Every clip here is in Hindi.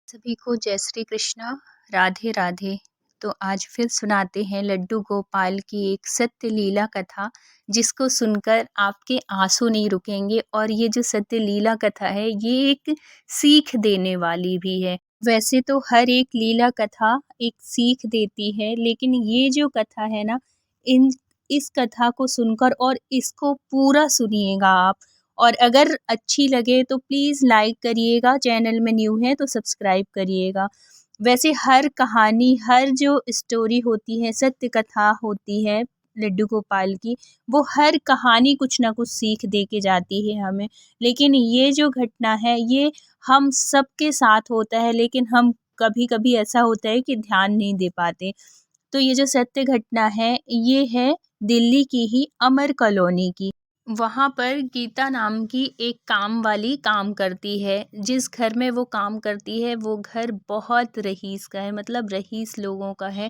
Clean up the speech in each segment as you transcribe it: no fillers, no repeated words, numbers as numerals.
सभी को जय श्री कृष्णा, राधे राधे। तो आज फिर सुनाते हैं लड्डू गोपाल की एक सत्य लीला कथा, जिसको सुनकर आपके आंसू नहीं रुकेंगे। और ये जो सत्य लीला कथा है, ये एक सीख देने वाली भी है। वैसे तो हर एक लीला कथा एक सीख देती है, लेकिन ये जो कथा है ना, इन इस कथा को सुनकर और इसको पूरा सुनिएगा आप। और अगर अच्छी लगे तो प्लीज़ लाइक करिएगा, चैनल में न्यू है तो सब्सक्राइब करिएगा। वैसे हर कहानी, हर जो स्टोरी होती है, सत्य कथा होती है लड्डू गोपाल की, वो हर कहानी कुछ ना कुछ सीख दे के जाती है हमें। लेकिन ये जो घटना है, ये हम सबके साथ होता है, लेकिन हम कभी-कभी ऐसा होता है कि ध्यान नहीं दे पाते। तो ये जो सत्य घटना है, ये है दिल्ली की ही अमर कॉलोनी की। वहाँ पर गीता नाम की एक काम वाली काम करती है। जिस घर में वो काम करती है, वो घर बहुत रईस का है, मतलब रईस लोगों का है।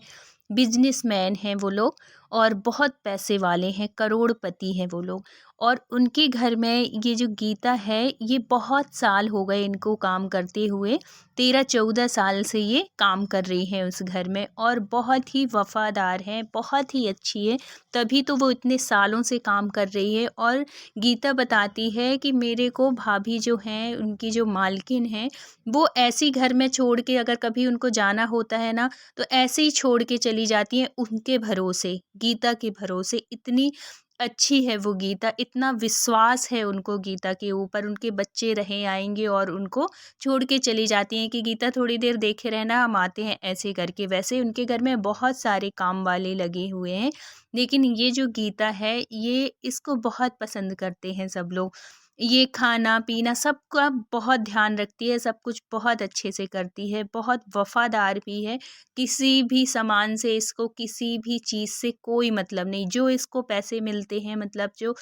बिजनेसमैन हैं वो लोग और बहुत पैसे वाले हैं, करोड़पति हैं वो लोग। और उनके घर में ये जो गीता है, ये बहुत साल हो गए इनको काम करते हुए। 13-14 साल से ये काम कर रही हैं उस घर में, और बहुत ही वफ़ादार हैं, बहुत ही अच्छी है। तभी तो वो इतने सालों से काम कर रही है। और गीता बताती है कि मेरे को भाभी जो हैं, उनकी जो मालकिन हैं, वो ऐसी घर में छोड़ के, अगर कभी उनको जाना होता है ना, तो ऐसे ही छोड़ के चली जाती हैं उनके भरोसे, गीता के भरोसे। इतनी अच्छी है वो गीता, इतना विश्वास है उनको गीता के ऊपर। उनके बच्चे रहे आएंगे और उनको छोड़ के चली जाती हैं कि गीता थोड़ी देर देखे रहना, हम आते हैं, ऐसे करके। वैसे उनके घर में बहुत सारे काम वाले लगे हुए हैं, लेकिन ये जो गीता है, ये इसको बहुत पसंद करते हैं सब लोग। ये खाना-पीना सबका बहुत ध्यान रखती है, सब कुछ बहुत अच्छे से करती है, बहुत वफ़ादार भी है। किसी भी सामान से इसको, किसी भी चीज़ से कोई मतलब नहीं। जो इसको पैसे मिलते हैं, मतलब जो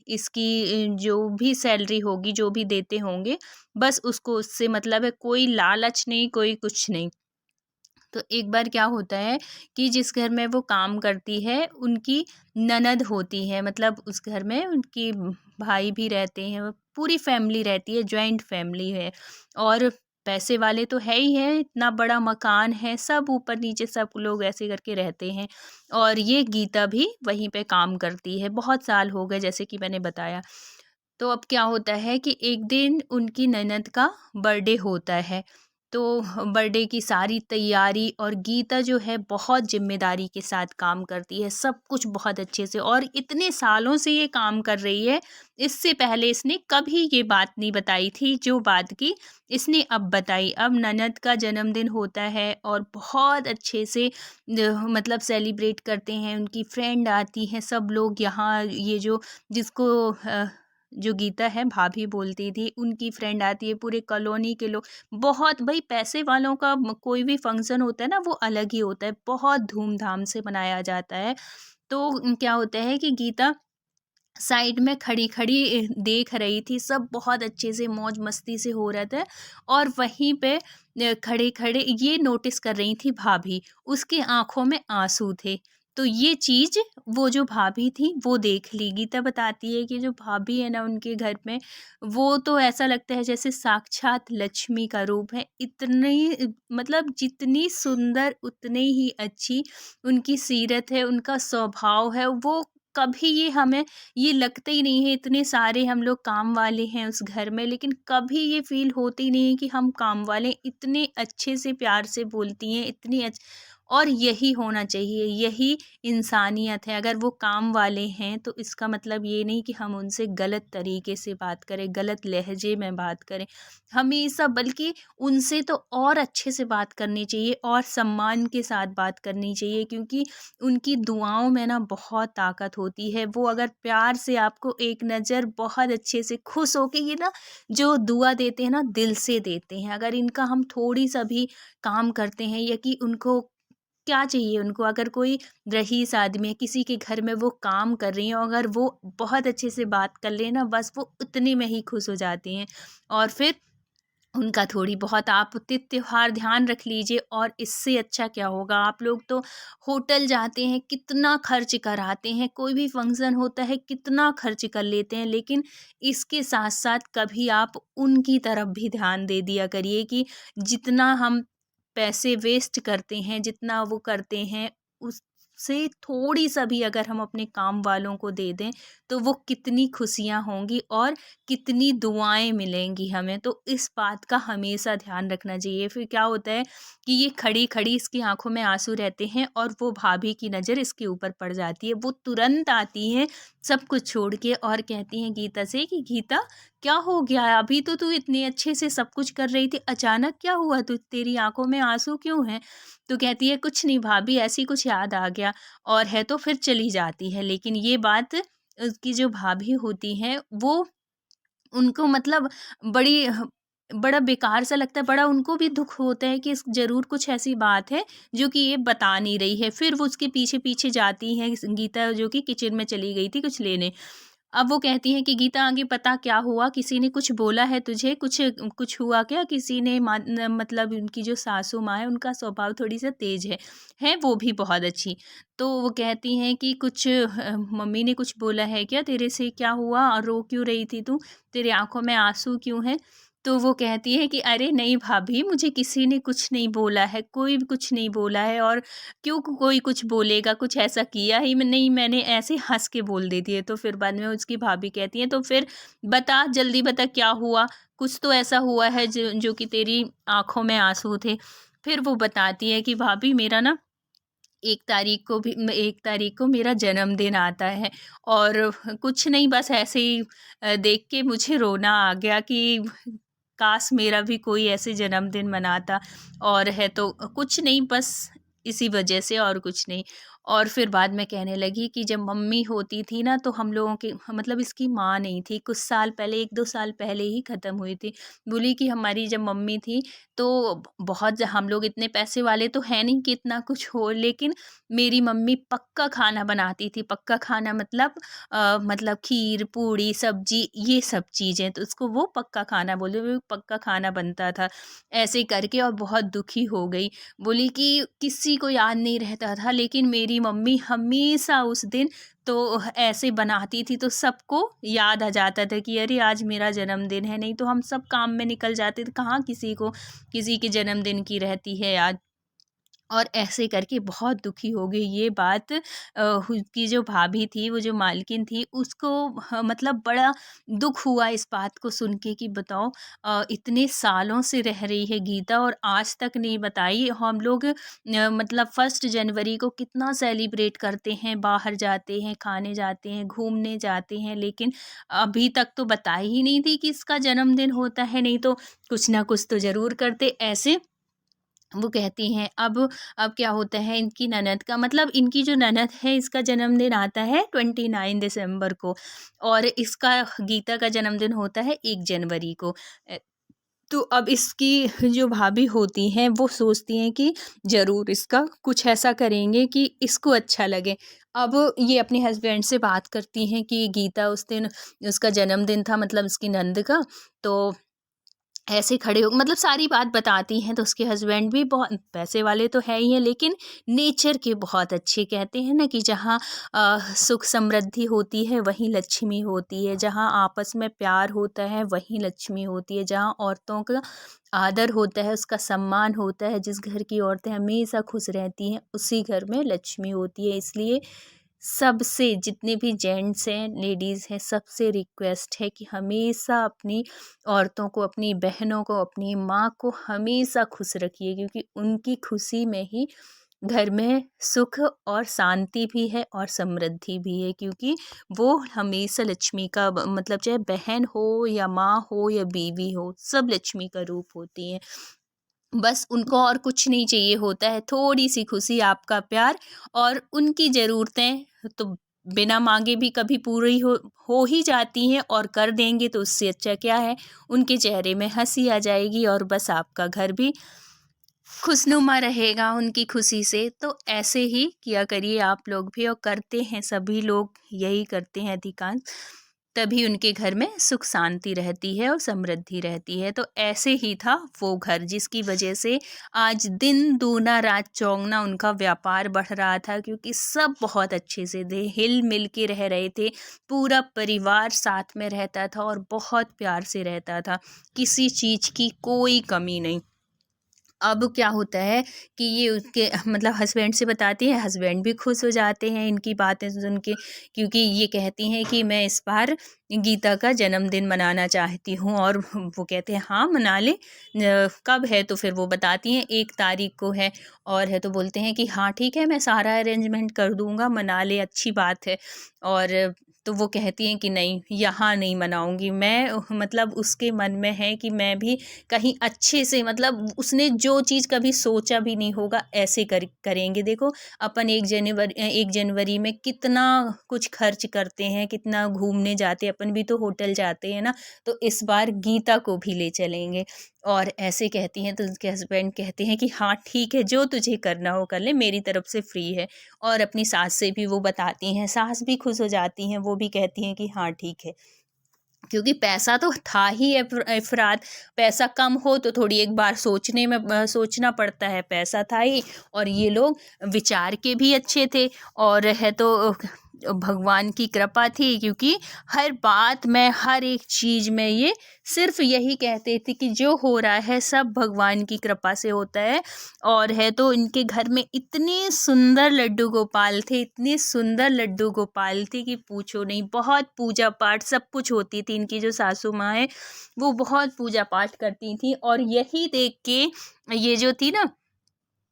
इसकी जो भी सैलरी होगी, जो भी देते होंगे, बस उसको उससे मतलब है। कोई लालच नहीं, कोई कुछ नहीं। तो एक बार क्या होता है कि जिस घर में वो काम करती है, उनकी ननद होती है, मतलब उस घर में उनकी भाई भी रहते हैं, पूरी फैमिली रहती है, जॉइंट फैमिली है। और पैसे वाले तो है ही है, इतना बड़ा मकान है, सब ऊपर नीचे सब लोग ऐसे करके रहते हैं। और ये गीता भी वहीं पे काम करती है, बहुत साल हो गए जैसे कि मैंने बताया। तो अब क्या होता है कि एक दिन उनकी ननद का बर्थडे होता है। तो बर्थडे की सारी तैयारी, और गीता जो है बहुत ज़िम्मेदारी के साथ काम करती है, सब कुछ बहुत अच्छे से, और इतने सालों से ये काम कर रही है। इससे पहले इसने कभी ये बात नहीं बताई थी, जो बात की इसने अब बताई। अब ननद का जन्मदिन होता है और बहुत अच्छे से मतलब सेलिब्रेट करते हैं। उनकी फ्रेंड आती हैं, सब लोग यहाँ, ये जो जिसको जो गीता है भाभी बोलती थी, उनकी फ्रेंड आती है, पूरे कॉलोनी के लोग। बहुत भाई, पैसे वालों का कोई भी फंक्शन होता है ना, वो अलग ही होता है, बहुत धूमधाम से मनाया जाता है। तो क्या होता है कि गीता साइड में खड़ी खड़ी देख रही थी, सब बहुत अच्छे से मौज मस्ती से हो रहा था। और वहीं पे खड़े खड़े ये नोटिस कर रही थी भाभी, उसकी आंखों में आंसू थे। तो ये चीज वो जो भाभी थी वो देख ली। गीता बताती है कि जो भाभी है ना उनके घर में, वो तो ऐसा लगता है जैसे साक्षात लक्ष्मी का रूप है। इतनी मतलब जितनी सुंदर उतनी ही अच्छी उनकी सीरत है, उनका स्वभाव है। वो कभी ये हमें ये लगता ही नहीं है, इतने सारे हम लोग काम वाले हैं उस घर में, लेकिन कभी ये फ़ील होती नहीं है कि हम काम वाले। इतने अच्छे से प्यार से बोलती हैं, इतनी और यही होना चाहिए, यही इंसानियत है। अगर वो काम वाले हैं, तो इसका मतलब ये नहीं कि हम उनसे गलत तरीके से बात करें, गलत लहज़े में बात करें, हमेशा। बल्कि उनसे तो और अच्छे से बात करनी चाहिए और सम्मान के साथ बात करनी चाहिए, क्योंकि उनकी दुआओं में ना बहुत ताकत होती है। वो अगर प्यार से आपको एक नज़र बहुत अच्छे से खुश होके, ये ना जो दुआ देते हैं ना, दिल से देते हैं। अगर इनका हम थोड़ी सा भी काम करते हैं, या कि उनको क्या चाहिए, उनको अगर कोई रईस आदमी है, किसी के घर में वो काम कर रही हैं, और अगर वो बहुत अच्छे से बात कर लें ना, बस वो उतने में ही खुश हो जाती हैं। और फिर उनका थोड़ी बहुत आप त्योहार ध्यान रख लीजिए। और इससे अच्छा क्या होगा, आप लोग तो होटल जाते हैं, कितना खर्च कराते हैं, कोई भी फंक्शन होता है कितना खर्च कर लेते हैं, लेकिन इसके साथ साथ कभी आप उनकी तरफ भी ध्यान दे दिया करिए कि जितना हम पैसे वेस्ट करते हैं, जितना वो करते हैं, उससे थोड़ी सा भी अगर हम अपने काम वालों को दे दें तो वो कितनी खुशियाँ होंगी और कितनी दुआएं मिलेंगी हमें। तो इस बात का हमेशा ध्यान रखना चाहिए। फिर क्या होता है कि ये खड़ी खड़ी इसकी आंखों में आंसू रहते हैं और वो भाभी की नज़र इसके ऊपर पड़ जाती है। वो तुरंत आती है सब कुछ छोड़ के और कहती हैं गीता से कि गीता, क्या हो गया, अभी तो तू इतने अच्छे से सब कुछ कर रही थी, अचानक क्या हुआ, तू तेरी आंखों में आंसू क्यों हैं? तो कहती है कुछ नहीं भाभी, ऐसी कुछ याद आ गया, और है तो फिर चली जाती है। लेकिन ये बात की जो भाभी होती हैं वो, उनको मतलब बड़ी बड़ा बेकार सा लगता है, बड़ा उनको भी दुःख होता है कि इस ज़रूर कुछ ऐसी बात है जो कि ये बता नहीं रही है। फिर वो उसके पीछे-पीछे जाती हैं गीता, जो कि किचन में चली गई थी कुछ लेने। अब वो कहती हैं कि गीता आगे पता क्या हुआ? किसी ने कुछ बोला है तुझे? कुछ कुछ हुआ क्या? किसी ने मतलब उनकी जो सासू माँ है उनका स्वभाव थोड़ी-सा तेज़ है वो भी बहुत अच्छी। तो वो कहती हैं कि कुछ मम्मी ने कुछ बोला है क्या तेरे से? क्या हुआ? और रो क्यों रही थी तू? तेरी आँखों में आँसू क्यों हैं? तो वो कहती है कि अरे नहीं भाभी, मुझे किसी ने कुछ नहीं बोला है, कोई भी कुछ नहीं बोला है, और क्यों कोई कुछ बोलेगा, कुछ ऐसा किया ही मैं नहीं, मैंने ऐसे हँस के बोल देती है। तो फिर बाद में उसकी भाभी कहती हैं तो फिर बता, जल्दी बता क्या हुआ? कुछ तो ऐसा हुआ है जो जो कि तेरी आँखों में आँसू थे। फिर वो बताती है कि भाभी मेरा ना 1 तारीख को मेरा जन्मदिन आता है, और कुछ नहीं, बस ऐसे ही देख के मुझे रोना आ गया कि काश मेरा भी कोई ऐसे जन्मदिन मनाता, और है तो कुछ नहीं, बस इसी वजह से और कुछ नहीं। और फिर बाद में कहने लगी कि जब मम्मी होती थी ना तो हम लोगों की मतलब इसकी माँ नहीं थी, कुछ साल पहले 1-2 साल पहले ही ख़त्म हुई थी। बोली कि हमारी जब मम्मी थी तो बहुत हम लोग इतने पैसे वाले तो हैं नहीं कि इतना कुछ हो, लेकिन मेरी मम्मी पक्का खाना बनाती थी। पक्का खाना मतलब मतलब खीर, पूड़ी, सब्ज़ी, ये सब चीज़ें, तो उसको वो पक्का खाना बोले, वो पक्का खाना बनता था। ऐसे करके और बहुत दुखी हो गई। बोली कि किसी को याद नहीं रहता था, लेकिन मेरी मम्मी हमेशा उस दिन तो ऐसे बनाती थी तो सबको याद आ जाता था कि अरे आज मेरा जन्मदिन है, नहीं तो हम सब काम में निकल जाते थे, कहाँ किसी को किसी के जन्मदिन की रहती है याद। और ऐसे करके बहुत दुखी हो गई। ये बात उसकी जो भाभी थी, वो जो मालकिन थी, उसको मतलब बड़ा दुःख हुआ इस बात को सुन के कि बताओ इतने सालों से रह रही है गीता और आज तक नहीं बताई। हम लोग मतलब 1 जनवरी को कितना सेलिब्रेट करते हैं, बाहर जाते हैं, खाने जाते हैं, घूमने जाते हैं, लेकिन अभी तक तो बताई ही नहीं थी कि इसका जन्मदिन होता है, नहीं तो कुछ ना कुछ तो ज़रूर करते ऐसे। वो कहती हैं अब क्या होता है, इनकी ननद का मतलब इनकी जो ननद है इसका जन्मदिन आता है 29 दिसंबर को, और इसका गीता का जन्मदिन होता है 1 जनवरी को। अ, तो अब इसकी जो भाभी होती हैं वो सोचती हैं कि ज़रूर इसका कुछ ऐसा करेंगे कि इसको अच्छा लगे। अब ये अपने हस्बैंड से बात करती हैं कि गीता उस दिन उसका जन्मदिन था, मतलब उसकी नंद का, तो ऐसे खड़े हो मतलब सारी बात बताती हैं। तो उसके हस्बैंड भी बहुत पैसे वाले तो है ही हैं, लेकिन नेचर के बहुत अच्छे। कहते हैं ना कि जहाँ सुख समृद्धि होती है वहीं लक्ष्मी होती है, जहाँ आपस में प्यार होता है वहीं लक्ष्मी होती है, जहाँ औरतों का आदर होता है, उसका सम्मान होता है, जिस घर की औरतें हमेशा खुश रहती हैं उसी घर में लक्ष्मी होती है। इसलिए सबसे जितने भी जेंट्स हैं, लेडीज़ हैं, सबसे रिक्वेस्ट है कि हमेशा अपनी औरतों को, अपनी बहनों को, अपनी माँ को हमेशा खुश रखिए, क्योंकि उनकी खुशी में ही घर में सुख और शांति भी है और समृद्धि भी है, क्योंकि वो हमेशा लक्ष्मी का मतलब चाहे बहन हो या माँ हो या बीवी हो, सब लक्ष्मी का रूप होती हैं। बस उनको और कुछ नहीं चाहिए होता है, थोड़ी-सी खुशी, आपका प्यार, और उनकी ज़रूरतें तो बिना माँगे भी कभी पूरी हो ही जाती हैं, और कर देंगे तो उससे अच्छा क्या है, उनके चेहरे में हँसी आ जाएगी और बस आपका घर भी खुशनुमा रहेगा उनकी खुशी से। तो ऐसे ही किया करिए आप लोग भी, और करते हैं, सभी लोग यही करते हैं अधिकांश। तभी उनके घर में सुख शांति रहती है और समृद्धि रहती है। तो ऐसे ही था वो घर, जिसकी वजह से आज दिन दूना रात चौगुना उनका व्यापार बढ़ रहा था, क्योंकि सब बहुत अच्छे से थे, हिल मिल के रह रहे थे, पूरा परिवार साथ में रहता था और बहुत प्यार से रहता था, किसी चीज़ की कोई कमी नहीं। अब क्या होता है कि ये उसके मतलब हस्बैंड से बताती है, हस्बैंड भी खुश हो जाते हैं इनकी बातें सुन के, क्योंकि ये कहती हैं कि मैं इस बार गीता का जन्मदिन मनाना चाहती हूँ। और वो कहते हैं हाँ मना ले, कब है? तो फिर वो बताती हैं 1 तारीख को है। और है तो बोलते हैं कि हाँ ठीक है, मैं सारा अरेंजमेंट कर दूँगा, मना ले, अच्छी बात है। और तो वो कहती हैं कि नहीं, यहाँ नहीं मनाऊँगी मैं, मतलब उसके मन में है कि मैं भी कहीं अच्छे से, मतलब उसने जो चीज़ कभी सोचा भी नहीं होगा ऐसे करेंगे। देखो अपन 1 जनवरी में कितना कुछ खर्च करते हैं, कितना घूमने जाते हैं, अपन भी तो होटल जाते हैं ना। तो इस बार गीता को भी ले चलेंगे। और ऐसे कहती हैं तो उसके हस्बैंड कहते हैं कि हाँ ठीक है, जो तुझे करना हो कर ले, मेरी तरफ से फ्री है। और अपनी सास से भी वो बताती हैं, सास भी खुश हो जाती हैं, वो भी कहती हैं कि हाँ ठीक है, क्योंकि पैसा तो था ही अफराद, पैसा कम हो तो थोड़ी एक बार सोचने में सोचना पड़ता है, पैसा था ही। और ये लोग विचार के भी अच्छे थे, और है तो भगवान की कृपा थी, क्योंकि हर बात में, हर एक चीज़ में ये सिर्फ यही कहते थे कि जो हो रहा है सब भगवान की कृपा से होता है। और है तो इनके घर में इतने सुंदर लड्डू गोपाल थे, इतने सुंदर लड्डू गोपाल थे कि पूछो नहीं। बहुत पूजा पाठ सब कुछ होती थी, इनकी जो सासू माँ है वो बहुत पूजा पाठ करती थी। और यही देख के ये जो थी ना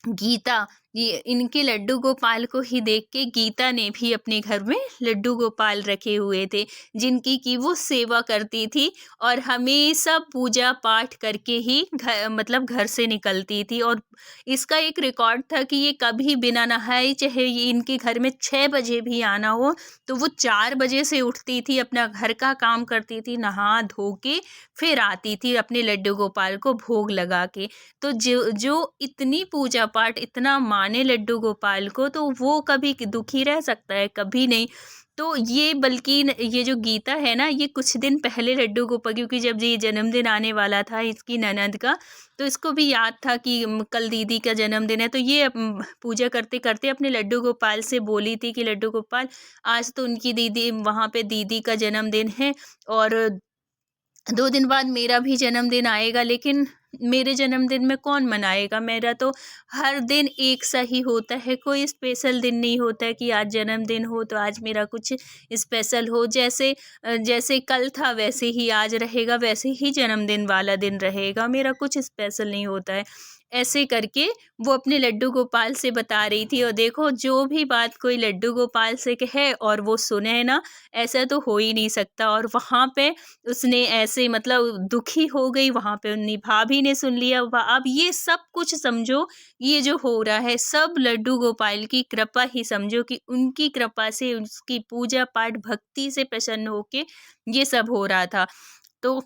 गीता, ये इनके लड्डू गोपाल को ही देख के गीता ने भी अपने घर में लड्डू गोपाल रखे हुए थे, जिनकी की वो सेवा करती थी। और हमेशा पूजा पाठ करके ही घर, मतलब घर से निकलती थी। और इसका एक रिकॉर्ड था कि ये कभी बिना नहाए, चाहे ये इनके घर में 6 बजे भी आना हो, तो वो 4 बजे से उठती थी, अपना घर का काम करती थी, नहा धो के फिर आती थी अपने लड्डू गोपाल को भोग लगा के। तो जो जो इतनी पूजा पाठ, इतना माने लड्डू गोपाल को, तो वो कभी दुखी रह सकता है? कभी नहीं। तो ये बल्कि ये जो गीता है ना, ये कुछ दिन पहले लड्डू गोपाल, क्योंकि जब ये जन्मदिन आने वाला था इसकी ननद का, तो इसको भी याद था कि कल दीदी का जन्मदिन है। तो ये पूजा करते करते अपने लड्डू गोपाल से बोली थी कि लड्डू गोपाल, आज तो उनकी दीदी, वहाँ पे दीदी का जन्मदिन है, और 2 दिन बाद मेरा भी जन्मदिन आएगा, लेकिन मेरे जन्मदिन में कौन मनाएगा? मेरा तो हर दिन एक सा ही होता है, कोई स्पेशल दिन नहीं होता है कि आज जन्मदिन हो तो आज मेरा कुछ स्पेशल हो। जैसे कल था वैसे ही आज रहेगा, वैसे ही जन्मदिन वाला दिन रहेगा, मेरा कुछ स्पेशल नहीं होता है। ऐसे करके वो अपने लड्डू गोपाल से बता रही थी। और देखो, जो भी बात कोई लड्डू गोपाल से कहे और वो सुने ना, ऐसा तो हो ही नहीं सकता। और वहाँ पे उसने ऐसे, मतलब दुखी हो गई, वहाँ पे उन्नी भाभी ने सुन लिया। अब ये सब कुछ समझो, ये जो हो रहा है सब लड्डू गोपाल की कृपा ही समझो, कि उनकी कृपा से, उसकी पूजा पाठ भक्ति से प्रसन्न होके ये सब हो रहा था। तो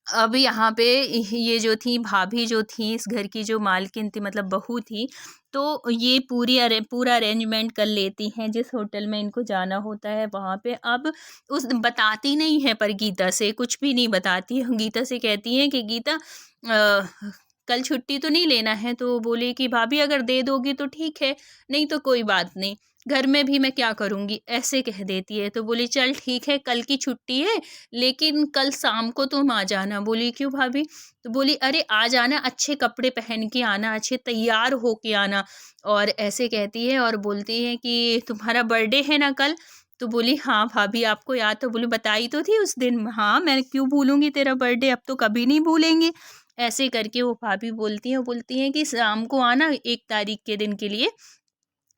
अब यहाँ पे ये जो थी भाभी, जो थी इस घर की जो मालकिन थी, मतलब बहू थी, तो ये पूरा अरेंजमेंट कर लेती हैं, जिस होटल में इनको जाना होता है वहाँ पे। अब उस बताती नहीं है, पर गीता से कुछ भी नहीं बताती है। गीता से कहती हैं कि गीता, कल छुट्टी तो नहीं लेना है? तो बोले कि भाभी अगर दे दोगी तो ठीक है, नहीं तो कोई बात नहीं, घर में भी मैं क्या करूँगी, ऐसे कह देती है। तो बोली चल ठीक है, कल की छुट्टी है, लेकिन कल शाम को तुम आ जाना। बोली क्यों भाभी? तो बोली अरे आ जाना, अच्छे कपड़े पहन के आना, अच्छे तैयार हो के आना। और ऐसे कहती है और बोलती है कि तुम्हारा बर्थडे है ना कल? तो बोली हाँ भाभी, आपको याद? तो बोली बताई तो थी उस दिन। हाँ, मैं क्यों भूलूंगी तेरा बर्थडे, अब तो कभी नहीं भूलेंगे। ऐसे करके वो भाभी बोलती हैं कि शाम को आना, 1 तारीख के दिन के लिए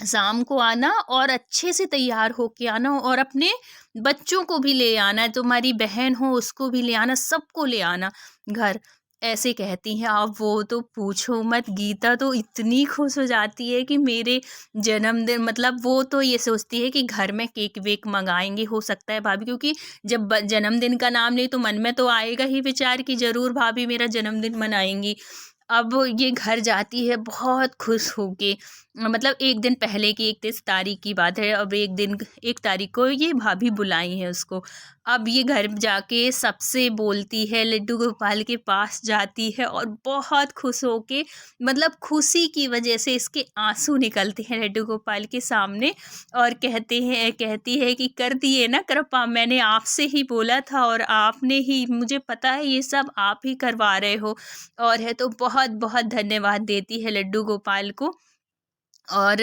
शाम को आना, और अच्छे से तैयार होके आना, और अपने बच्चों को भी ले आना, तुम्हारी बहन हो उसको भी ले आना, सबको ले आना घर। ऐसे कहती हैं। अब वो तो पूछो मत, गीता तो इतनी खुश हो जाती है कि मेरे जन्मदिन, मतलब वो तो ये सोचती है कि घर में केक वेक मंगाएंगे, हो सकता है भाभी, क्योंकि जब जन्मदिन का नाम नहीं तो मन में तो आएगा ही विचार कि ज़रूर भाभी मेरा जन्मदिन मनाएंगी। अब ये घर जाती है बहुत खुश होके, मतलब 1 दिन पहले की 31 तारीख की बात है। अब 1 तारीख को ये भाभी बुलाई है उसको। अब ये घर जाके सबसे बोलती है, लड्डू गोपाल के पास जाती है और बहुत खुश होके, मतलब खुशी की वजह से इसके आँसू निकलते हैं लड्डू गोपाल के सामने, और कहती है कि कर दिए ना कृपा, मैंने आपसे ही बोला था और आपने ही, मुझे पता है ये सब आप ही करवा रहे हो, और है तो बहुत बहुत धन्यवाद देती है लड्डू गोपाल को। और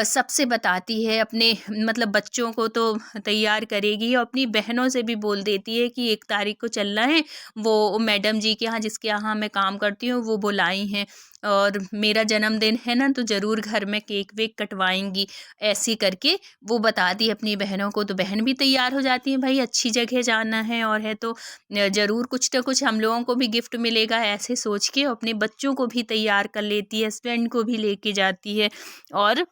सबसे बताती है, अपने मतलब बच्चों को तो तैयार करेगी और अपनी बहनों से भी बोल देती है कि 1 तारीख को चलना है, वो मैडम जी के यहाँ, जिसके यहाँ मैं काम करती हूँ, वो बुलाई हैं और मेरा जन्मदिन है ना, तो ज़रूर घर में केक वेक कटवाएंगी। ऐसे करके वो बताती है अपनी बहनों को, तो बहन भी तैयार हो जाती है, भाई अच्छी जगह जाना है और है तो ज़रूर कुछ तो कुछ हम लोगों को भी गिफ्ट मिलेगा, ऐसे सोच के अपने बच्चों को भी तैयार कर लेती है, हस्बैंड को भी लेके जाती है। और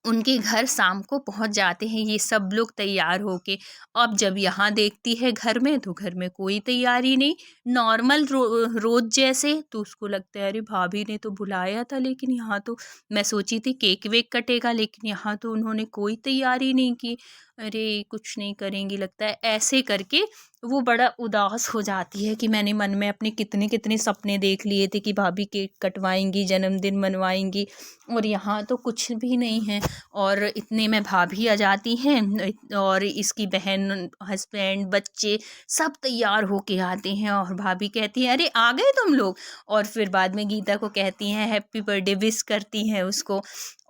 उनके घर शाम को पहुंच जाते हैं ये सब लोग तैयार होके। अब जब यहाँ देखती है घर में, तो घर में कोई तैयारी नहीं, नॉर्मल रोज जैसे। तो उसको लगता है अरे भाभी ने तो बुलाया था, लेकिन यहाँ तो मैं सोची थी केक वेक कटेगा, लेकिन यहाँ तो उन्होंने कोई तैयारी नहीं की। अरे कुछ नहीं करेंगी लगता है, ऐसे करके वो बड़ा उदास हो जाती है कि मैंने मन में अपने कितने कितने सपने देख लिए थे कि भाभी केक कटवाएंगी, जन्मदिन मनवाएंगी, और यहाँ तो कुछ भी नहीं है। और इतने में भाभी आ जाती हैं और इसकी बहन, हस्बैंड, बच्चे सब तैयार होके आते हैं और भाभी कहती है अरे आ गए तुम लोग। और फिर बाद में गीता को कहती हैं हैप्पी बर्थडे, विश करती हैं उसको।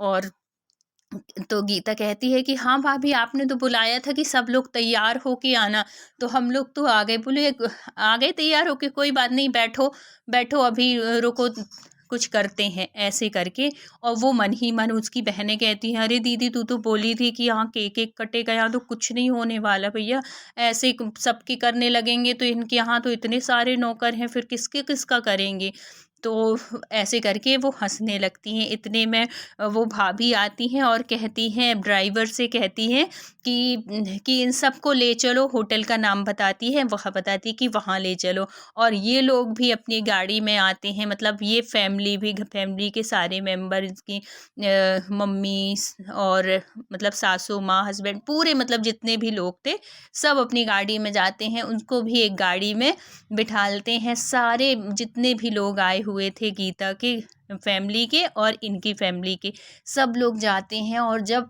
और तो गीता कहती है कि हाँ भाभी, आपने तो बुलाया था कि सब लोग तैयार होके आना, तो हम लोग तो आ गए। बोले आ गए तैयार होके, कोई बात नहीं, बैठो बैठो अभी, रुको कुछ करते हैं, ऐसे करके। और वो मन ही मन उसकी बहनें कहती हैं अरे दीदी, तू तो बोली थी कि यहाँ केक एक कटेगा, यहाँ तो कुछ नहीं होने वाला भैया, ऐसे सबके करने लगेंगे तो इनके यहाँ तो इतने सारे नौकर हैं, फिर किसके किसका करेंगे। तो ऐसे करके वो हंसने लगती हैं। इतने में वो भाभी आती हैं और कहती हैं, ड्राइवर से कहती हैं कि इन सबको ले चलो, होटल का नाम बताती है, वह बताती है कि वहाँ ले चलो। और ये लोग भी अपनी गाड़ी में आते हैं, मतलब ये फैमिली भी, फैमिली के सारे मेंबर, इसकी मम्मी और मतलब सासू माँ, हस्बैंड, पूरे मतलब जितने भी लोग थे सब अपनी गाड़ी में जाते हैं, उनको भी एक गाड़ी में बिठालते हैं। सारे जितने भी लोग आए हुए थे गीता के फैमिली के और इनकी फैमिली के, सब लोग जाते हैं। और जब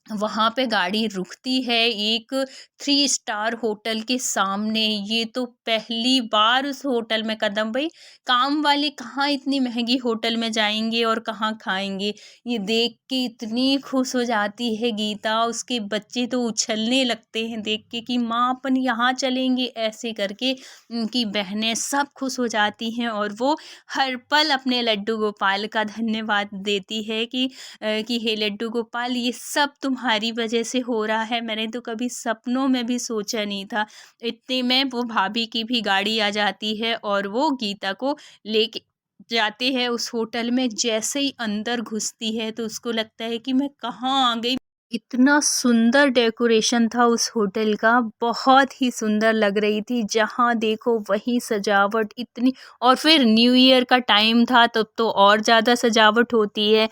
वहाँ पे गाड़ी रुकती है एक 3 स्टार होटल के सामने, ये तो पहली बार उस होटल में कदम, भाई काम वाले कहाँ इतनी महंगी होटल में जाएंगे और कहाँ खाएंगे। ये देख के इतनी खुश हो जाती है गीता, उसके बच्चे तो उछलने लगते हैं देख के कि माँ अपन यहाँ चलेंगे, ऐसे करके उनकी बहनें सब खुश हो जाती हैं। और वो हर पल अपने लड्डू गोपाल का धन्यवाद देती है कि हे लड्डू गोपाल, ये सब तुम्हारी वजह से हो रहा है, मैंने तो कभी सपनों में भी सोचा नहीं था। इतने में वो भाभी की भी गाड़ी आ जाती है और वो गीता को लेके जाते हैं उस होटल में। जैसे ही अंदर घुसती है तो उसको लगता है कि मैं कहाँ आ गई। इतना सुंदर डेकोरेशन था उस होटल का, बहुत ही सुंदर लग रही थी, जहाँ देखो वहीं सजावट इतनी। और फिर न्यू ईयर का टाइम था, तब तो और ज़्यादा सजावट होती है।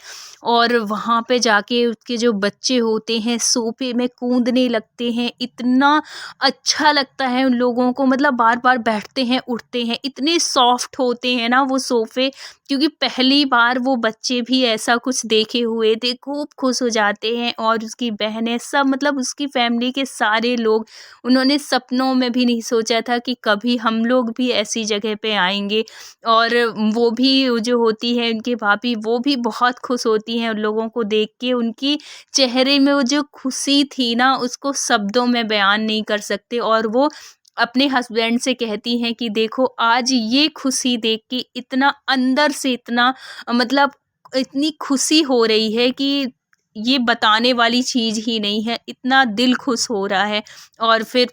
और वहाँ पे जाके उसके जो बच्चे होते हैं सोफे में कूदने लगते हैं, इतना अच्छा लगता है उन लोगों को, मतलब बार बार बैठते हैं उठते हैं, इतने सॉफ्ट होते हैं ना वो सोफ़े। क्योंकि पहली बार वो बच्चे भी ऐसा कुछ देखे हुए थे, खूब खुश हो जाते हैं। और उसकी बहनें सब, मतलब उसकी फैमिली के सारे लोग, उन्होंने सपनों में भी नहीं सोचा था कि कभी हम लोग भी ऐसी जगह पे आएंगे। और वो भी जो होती है उनकी भाभी, वो भी बहुत खुश होती हैं उन लोगों को देख के। उनकी चेहरे में वो जो खुशी थी ना, उसको शब्दों में बयान नहीं कर सकते। और वो अपने हस्बैंड से कहती हैं कि देखो आज ये खुशी देख के इतना अंदर से, इतना मतलब इतनी खुशी हो रही है कि ये बताने वाली चीज़ ही नहीं है, इतना दिल खुश हो रहा है। और फिर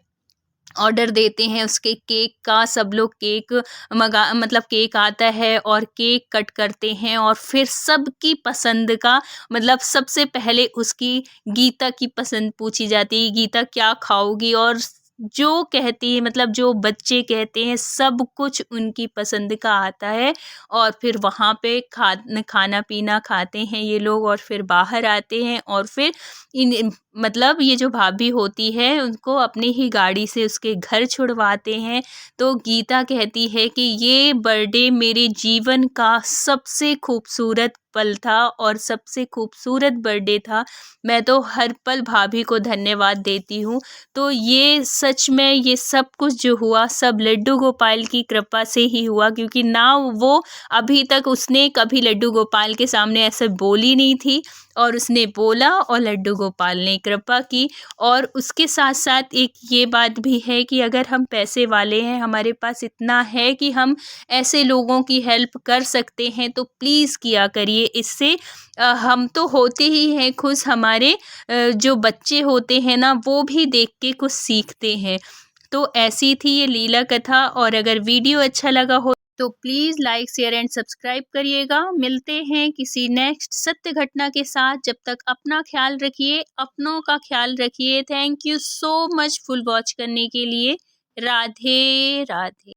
ऑर्डर देते हैं उसके केक का, सब लोग केक मतलब केक आता है और केक कट करते हैं। और फिर सबकी पसंद का, मतलब सबसे पहले उसकी गीता की पसंद पूछी जाती है, गीता क्या खाओगी। और जो कहती है मतलब जो बच्चे कहते हैं सब कुछ उनकी पसंद का आता है। और फिर वहाँ पे खाना पीना खाते हैं ये लोग और फिर बाहर आते हैं और फिर मतलब ये जो भाभी होती है उनको अपनी ही गाड़ी से उसके घर छुड़वाते हैं। तो गीता कहती है कि ये बर्थडे मेरे जीवन का सबसे खूबसूरत पल था और सबसे खूबसूरत बर्थडे था। मैं तो हर पल भाभी को धन्यवाद देती हूँ। तो ये सच में ये सब कुछ जो हुआ सब लड्डू गोपाल की कृपा से ही हुआ, क्योंकि ना वो अभी तक उसने कभी लड्डू गोपाल के सामने ऐसे बोली नहीं थी और उसने बोला और लड्डू गोपाल ने कृपा की। और उसके साथ साथ एक ये बात भी है कि अगर हम पैसे वाले हैं, हमारे पास इतना है कि हम ऐसे लोगों की हेल्प कर सकते हैं तो प्लीज़ किया करिए। इससे हम तो होते ही हैं खुश, हमारे जो बच्चे होते हैं ना वो भी देख के कुछ सीखते हैं। तो ऐसी थी ये लीला कथा। और अगर वीडियो अच्छा लगा हो तो please like share and subscribe करिएगा। मिलते हैं किसी नेक्स्ट सत्य घटना के साथ। जब तक अपना ख्याल रखिए, अपनों का ख्याल रखिए। Thank you so much full watch करने के लिए। राधे राधे।